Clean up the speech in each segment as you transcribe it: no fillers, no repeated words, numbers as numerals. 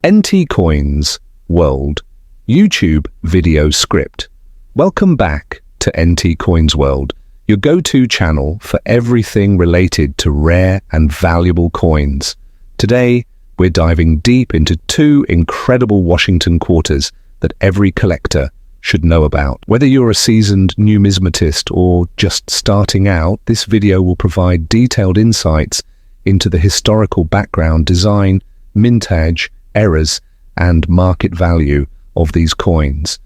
NT Coins World YouTube video script. Welcome back to NT Coins World, your go-to channel for everything related to rare and valuable coins. Today, we're diving deep into two incredible Washington quarters that every collector should know about. Whether you're a seasoned numismatist or just starting out, this video will provide detailed insights into the historical background, design, mintage, errors, and market value of these coins.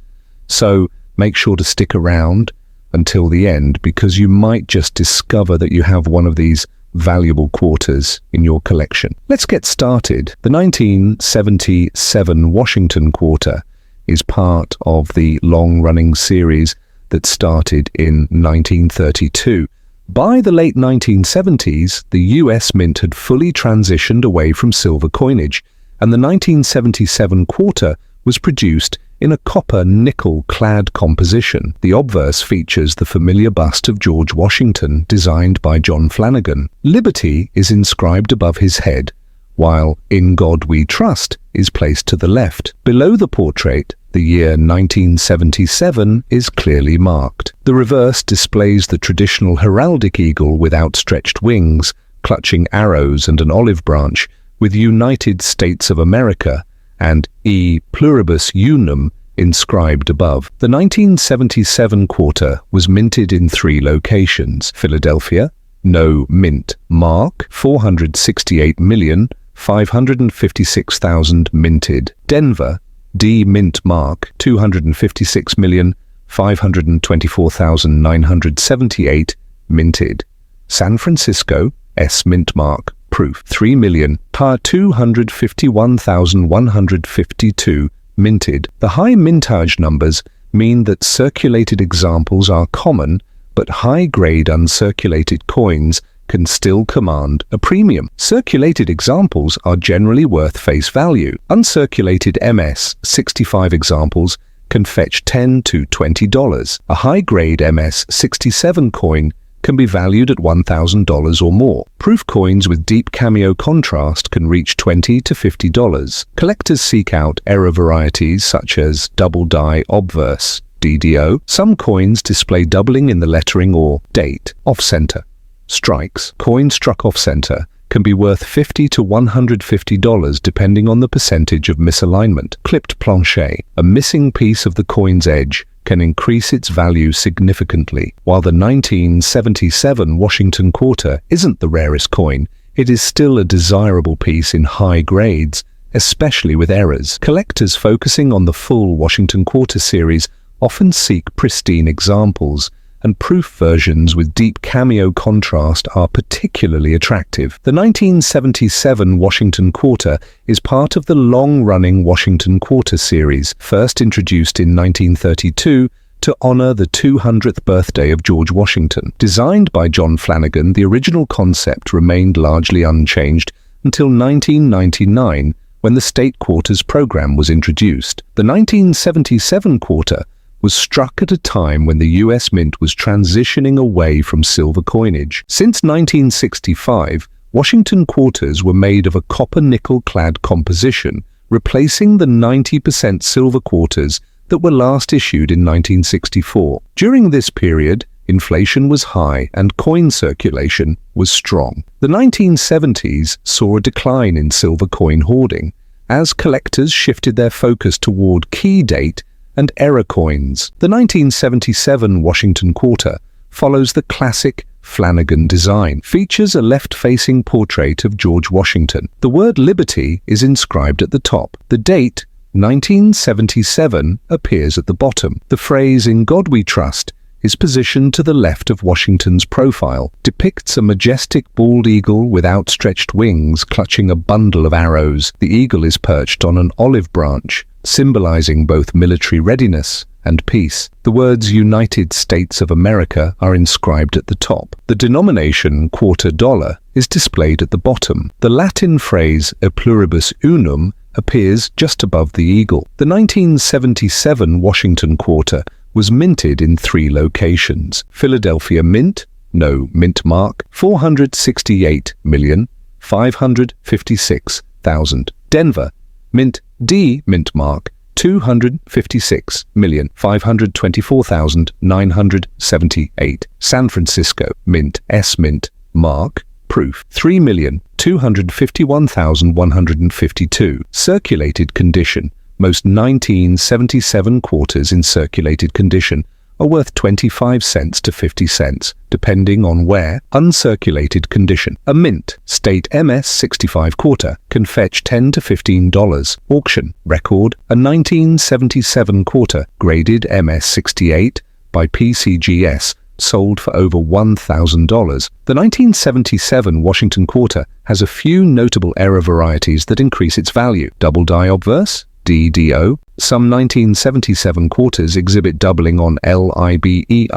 So make sure to stick around until the end, because you might just discover that you have one of these valuable quarters in your collection. Let's get started. The 1977 Washington quarter is part of the long-running series that started in 1932. By the late 1970s, the US Mint had fully transitioned away from silver coinage, and the 1977 quarter was produced in a copper-nickel clad composition. The obverse features the familiar bust of George Washington, designed by John Flanagan. Liberty is inscribed above his head, while In God We Trust is placed to the left. Below the portrait, the year 1977 is clearly marked. The reverse displays the traditional heraldic eagle with outstretched wings, clutching arrows and an olive branch, with United States of America and E Pluribus Unum inscribed above. The 1977 quarter was minted in 3 locations: Philadelphia, no mint mark, 468,556,000 minted; Denver, D mint mark, 256,524,978 minted; San Francisco, S mint mark, proof, 3,251,152 minted. The high mintage numbers mean that circulated examples are common, but high-grade uncirculated coins can still command a premium. Circulated examples are generally worth face value. Uncirculated MS 65 examples can fetch $10 to $20. A high-grade MS 67 coin can be valued at $1,000 or more. Proof coins with deep cameo contrast can reach $20 to $50. Collectors seek out error varieties such as double die obverse, DDO. Some coins display doubling in the lettering or date. Off-center strikes. Coins struck off-center can be worth $50 to $150 depending on the percentage of misalignment. Clipped planche. A missing piece of the coin's edge can increase its value significantly. While the 1977 Washington quarter isn't the rarest coin, it is still a desirable piece in high grades, especially with errors. Collectors focusing on the full Washington quarter series often seek pristine examples, and proof versions with deep cameo contrast are particularly attractive. The 1977 Washington quarter is part of the long-running Washington quarter series, first introduced in 1932 to honor the 200th birthday of George Washington. Designed by John Flanagan, the original concept remained largely unchanged until 1999, when the state quarters program was introduced. The 1977 quarter was struck at a time when the US Mint was transitioning away from silver coinage. Since 1965, Washington quarters were made of a copper-nickel clad composition, replacing the 90% silver quarters that were last issued in 1964. During this period, inflation was high and coin circulation was strong. The 1970s saw a decline in silver coin hoarding, as collectors shifted their focus toward key date and error coins. The 1977 Washington quarter follows the classic Flanagan design, features a left-facing portrait of George Washington. The word Liberty is inscribed at the top. The date, 1977, appears at the bottom. The phrase In God We Trust is positioned to the left of Washington's profile, depicts a majestic bald eagle with outstretched wings clutching a bundle of arrows. The eagle is perched on an olive branch, symbolizing both military readiness and peace. The words United States of America are inscribed at the top. The denomination quarter dollar is displayed at the bottom. The Latin phrase E Pluribus Unum appears just above the eagle. The 1977 Washington quarter was minted in 3 locations: Philadelphia Mint, no mint mark, 468,556,000; Denver Mint D mint mark, 256,524,978. San Francisco mint, S mint mark, proof, 3,251,152. Circulated condition. Most 1977 quarters in circulated condition are worth 25 cents to 50 cents, depending on where. Uncirculated condition. A mint, state MS-65 quarter, can fetch $10 to $15. Auction. Record. A 1977 quarter, graded MS-68 by PCGS, sold for over $1,000. The 1977 Washington quarter has a few notable error varieties that increase its value. Double die obverse, DDO. Some 1977 quarters exhibit doubling on LIBERTY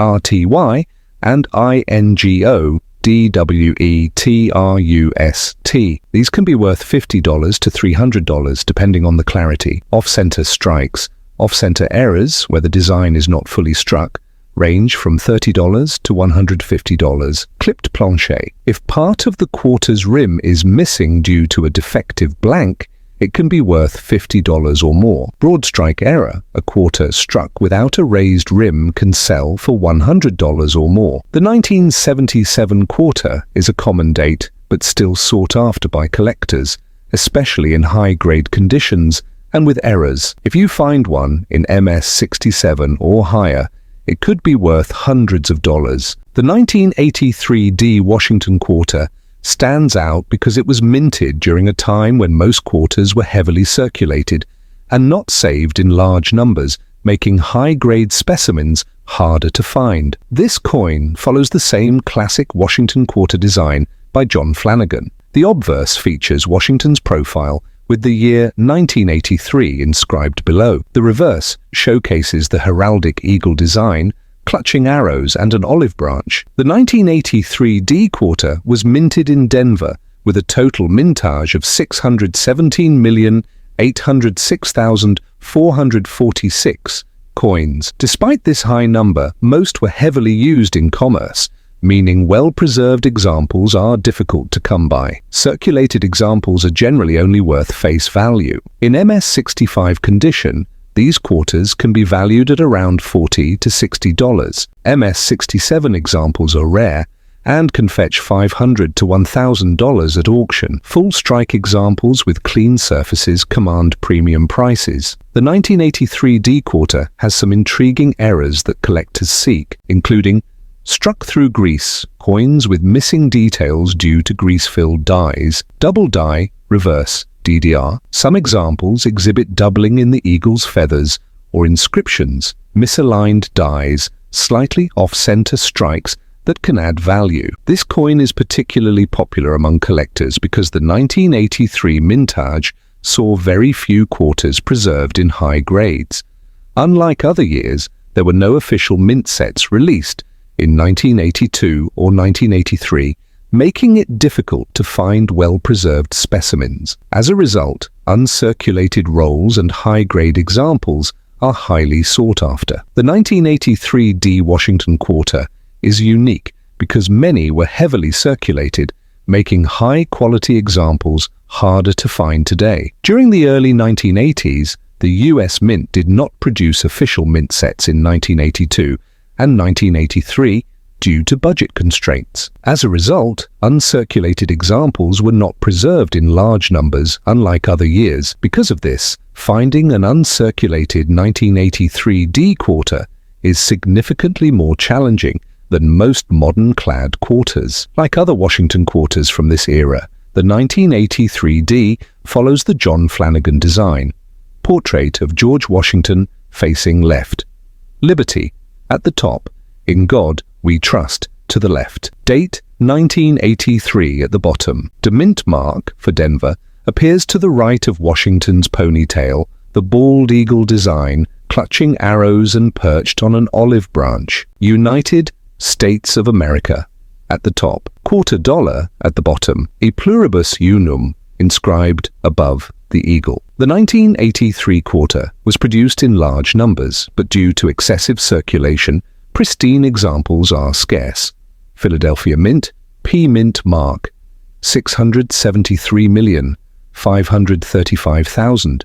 and INGO DWETRUST. These can be worth $50 to $300 depending on the clarity. Off-center strikes. Off-center errors, where the design is not fully struck, range from $30 to $150. Clipped plancher. If part of the quarter's rim is missing due to a defective blank, it can be worth $50 or more. Broad strike error. A quarter struck without a raised rim can sell for $100 or more. The 1977 quarter is a common date, but still sought after by collectors, especially in high-grade conditions and with errors. If you find one in MS-67 or higher, it could be worth hundreds of dollars. The 1983 D Washington quarter stands out because it was minted during a time when most quarters were heavily circulated and not saved in large numbers, making high-grade specimens harder to find. This coin follows the same classic Washington quarter design by John Flanagan. The obverse features Washington's profile with the year 1983 inscribed below. The reverse showcases the heraldic eagle design, clutching arrows and an olive branch. The 1983 D quarter was minted in Denver with a total mintage of 617,806,446 coins. Despite this high number, most were heavily used in commerce, meaning well-preserved examples are difficult to come by. Circulated examples are generally only worth face value. In MS-65 condition, these quarters can be valued at around $40 to $60. MS-67 examples are rare and can fetch $500 to $1,000 at auction. Full strike examples with clean surfaces command premium prices. The 1983 D quarter has some intriguing errors that collectors seek, including struck through grease, coins with missing details due to grease-filled dies, double die, reverse, DDR. Some examples exhibit doubling in the eagle's feathers or inscriptions, misaligned dies, slightly off-center strikes that can add value. This coin is particularly popular among collectors because the 1983 mintage saw very few quarters preserved in high grades. Unlike other years, there were no official mint sets released in 1982 or 1983, making it difficult to find well-preserved specimens. As a result, uncirculated rolls and high-grade examples are highly sought after. The 1983 D Washington quarter is unique because many were heavily circulated, making high-quality examples harder to find today. During the early 1980s, the U.S. Mint did not produce official mint sets in 1982 and 1983 due to budget constraints. As a result, uncirculated examples were not preserved in large numbers, unlike other years. Because of this, finding an uncirculated 1983 D quarter is significantly more challenging than most modern-clad quarters. Like other Washington quarters from this era, the 1983 D follows the John Flanagan design. Portrait of George Washington facing left. Liberty at the top. In God We Trust to the left. Date 1983 at the bottom. The mint mark for Denver appears to the right of Washington's ponytail, the bald eagle design, clutching arrows and perched on an olive branch. United States of America at the top. Quarter dollar at the bottom. E pluribus unum inscribed above the eagle. The 1983 quarter was produced in large numbers, but due to excessive circulation, pristine examples are scarce. Philadelphia Mint, P Mint mark, 673,535,000.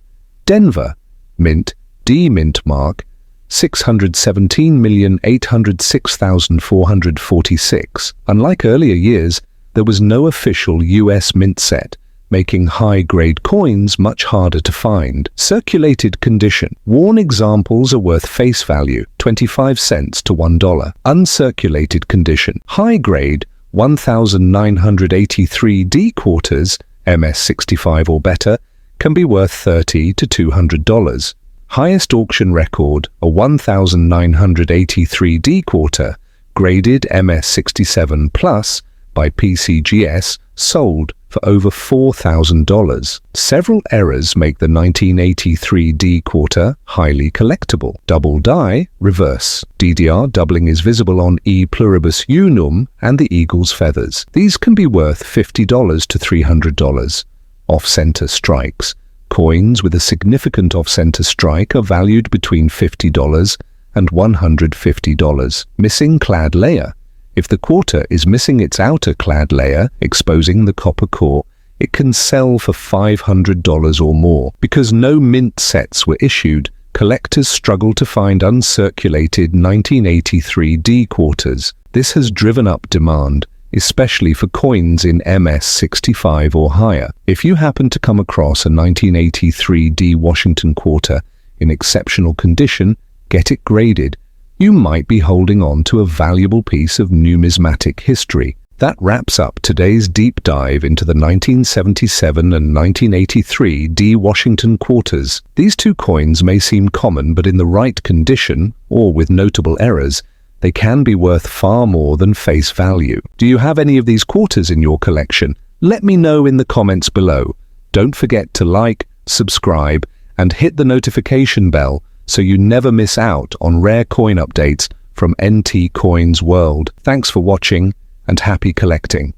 Denver, mint, D-mint mark, 617,806,446. Unlike earlier years, there was no official US mint set, making high-grade coins much harder to find. Circulated condition. Worn examples are worth face value, 25 cents to $1. Uncirculated condition. High-grade, 1,983 D quarters, MS65 or better, can be worth $30 to $200. Highest auction record, a 1,983 D quarter, graded MS67 plus by PCGS, sold for over $4,000. Several errors make the 1983 D quarter highly collectible. Double die, reverse. DDR doubling is visible on E pluribus unum and the eagle's feathers. These can be worth $50 to $300. Off-center strikes. Coins with a significant off-center strike are valued between $50 and $150. Missing clad layer. If the quarter is missing its outer clad layer, exposing the copper core, it can sell for $500 or more. Because no mint sets were issued, collectors struggle to find uncirculated 1983 D quarters. This has driven up demand, especially for coins in MS65 or higher. If you happen to come across a 1983 D Washington quarter in exceptional condition, get it graded. You might be holding on to a valuable piece of numismatic history. That wraps up today's deep dive into the 1977 and 1983 D Washington quarters. These two coins may seem common, but in the right condition, or with notable errors, they can be worth far more than face value. Do you have any of these quarters in your collection? Let me know in the comments below. Don't forget to like, subscribe, and hit the notification bell so you never miss out on rare coin updates from NT Coins World. Thanks for watching and happy collecting.